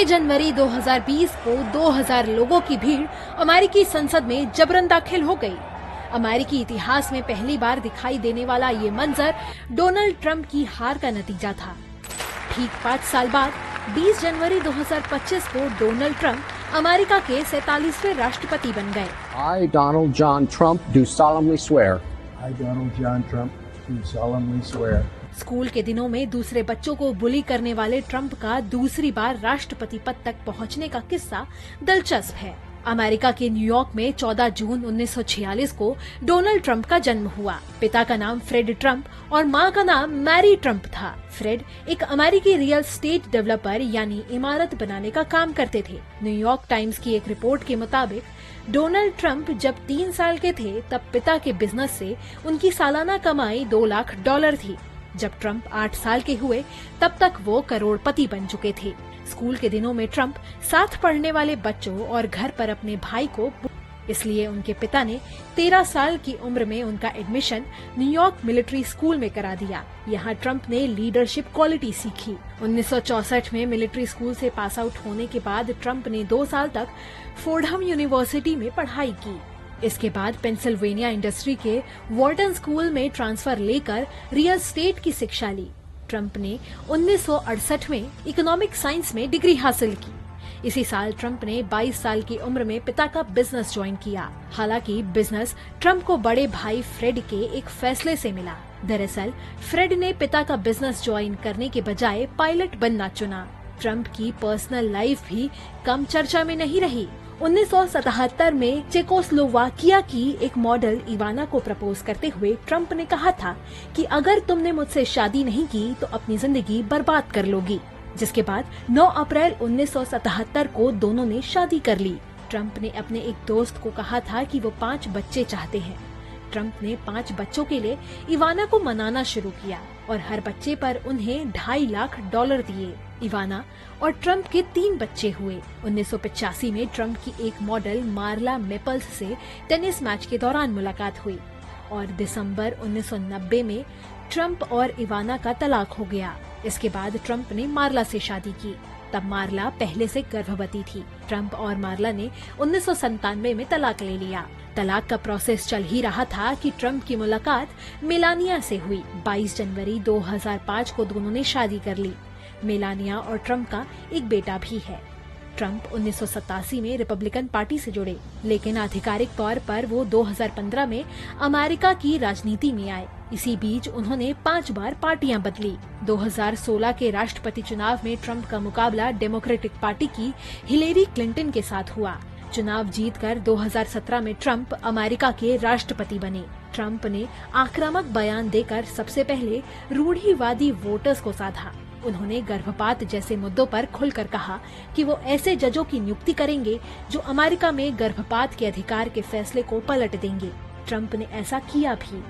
जनवरी 2020 को 2000 लोगों की भीड़ अमेरिकी संसद में जबरन दाखिल हो गई। अमेरिकी इतिहास में पहली बार दिखाई देने वाला ये मंजर डोनाल्ड ट्रंप की हार का नतीजा था। ठीक 5 साल बाद 20 जनवरी 2025 को डोनाल्ड ट्रंप अमेरिका के 47वें राष्ट्रपति बन गए। I, Donald John Trump, do solemnly swear. I, Donald John Trump, do solemnly swear. School के दिनों में दूसरे बच्चों को बुली करने वाले ट्रंप का दूसरी बार राष्ट्रपति पद तक पहुंचने का किस्सा दिलचस्प है। अमेरिका के न्यूयॉर्क में 14 जून 1946 को डोनाल्ड ट्रंप का जन्म हुआ। पिता का नाम फ्रेड ट्रंप और मां का नाम मैरी ट्रंप था। फ्रेड एक अमेरिकी रियल एस्टेट डेवलपर यानी इमारत बनाने का काम करते थे। न्यूयॉर्क टाइम्स की एक रिपोर्ट के मुताबिक डोनाल्ड ट्रंप जब 3 साल के थे तब पिता के बिजनेस से उनकी सालाना कमाई $2 लाख थी। जब ट्रंप 8 साल के हुए तब तक वो करोड़पति बन चुके थे। स्कूल के दिनों में ट्रंप साथ पढ़ने वाले बच्चों और घर पर अपने भाई को, इसलिए उनके पिता ने 13 साल की उम्र में उनका एडमिशन न्यूयॉर्क मिलिट्री स्कूल में करा दिया। यहाँ ट्रंप ने लीडरशिप क्वालिटी सीखी। 1964 में मिलिट्री स्कूल से पास आउट होने के बाद ट्रंप ने 2 साल तक फोर्डहम यूनिवर्सिटी में पढ़ाई की। इसके बाद पेंसिल्वेनिया इंडस्ट्री के वॉर्टन स्कूल में ट्रांसफर लेकर रियल एस्टेट की शिक्षा ली। ट्रंप ने 1968 में इकोनॉमिक साइंस में डिग्री हासिल की। इसी साल ट्रंप ने 22 साल की उम्र में पिता का बिजनेस ज्वाइन किया। हालांकि बिजनेस ट्रंप को बड़े भाई फ्रेड के एक फैसले से मिला। दरअसल फ्रेड ने पिता का बिजनेस ज्वाइन करने के बजाय पायलट बनना चुना। ट्रंप की पर्सनल लाइफ भी कम चर्चा में नहीं रही। 1977 में चेकोस्लोवाकिया की एक मॉडल इवाना को प्रपोज करते हुए ट्रंप ने कहा था कि अगर तुमने मुझसे शादी नहीं की तो अपनी जिंदगी बर्बाद कर लोगी। जिसके बाद 9 अप्रैल 1977 को दोनों ने शादी कर ली। ट्रंप ने अपने एक दोस्त को कहा था कि वो 5 बच्चे चाहते हैं। ट्रंप ने 5 बच्चों के लिए इवाना को मनाना शुरू किया और हर बच्चे पर उन्हें $2.5 लाख दिए। इवाना और ट्रंप के 3 बच्चे हुए। 1985 में ट्रंप की एक मॉडल मार्ला मेपल्स से टेनिस मैच के दौरान मुलाकात हुई और दिसंबर 1990 में ट्रंप और इवाना का तलाक हो गया। इसके बाद ट्रंप ने मार्ला से शादी की। तब मार्ला पहले से गर्भवती थी। ट्रंप और मार्ला ने 1997 में तलाक ले लिया। तलाक का प्रोसेस चल ही रहा था कि ट्रंप की मुलाकात मेलानिया से हुई। 22 जनवरी 2005 को दोनों ने शादी कर ली। मेलानिया और ट्रंप का एक बेटा भी है। ट्रंप 1987 में रिपब्लिकन पार्टी से जुड़े, लेकिन आधिकारिक तौर पर वो 2015 में अमेरिका की राजनीति में आए। इसी बीच उन्होंने 5 बार पार्टियां बदली। 2016 के राष्ट्रपति चुनाव में ट्रंप का मुकाबला डेमोक्रेटिक पार्टी की हिलेरी क्लिंटन के साथ हुआ। चुनाव जीतकर 2017 में ट्रंप अमेरिका के राष्ट्रपति बने। ट्रंप ने आक्रामक बयान देकर सबसे पहले रूढ़िवादी वोटर्स को साधा। उन्होंने गर्भपात जैसे मुद्दों पर खुलकर कहा कि वो ऐसे जजों की नियुक्ति करेंगे जो अमेरिका में गर्भपात के अधिकार के फैसले को पलट देंगे। ट्रंप ने ऐसा किया भी।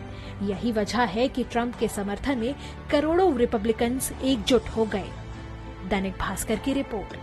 यही वजह है कि ट्रंप के समर्थन में करोड़ों रिपब्लिकन्स एकजुट हो गए। दैनिक भास्कर की रिपोर्ट।